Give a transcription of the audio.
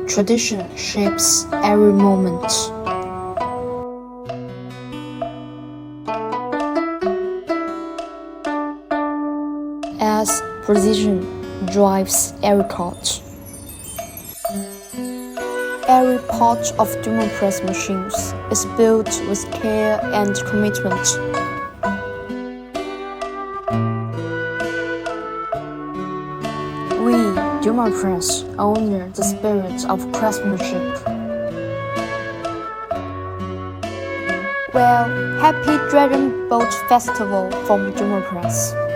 Tradition shapes every moment. As precision drives every cut. Every part of Durmapress machines is built with care and commitment. We, Durmapress, honor the spirit of craftsmanship. Well, happy Dragon Boat Festival from Durmapress.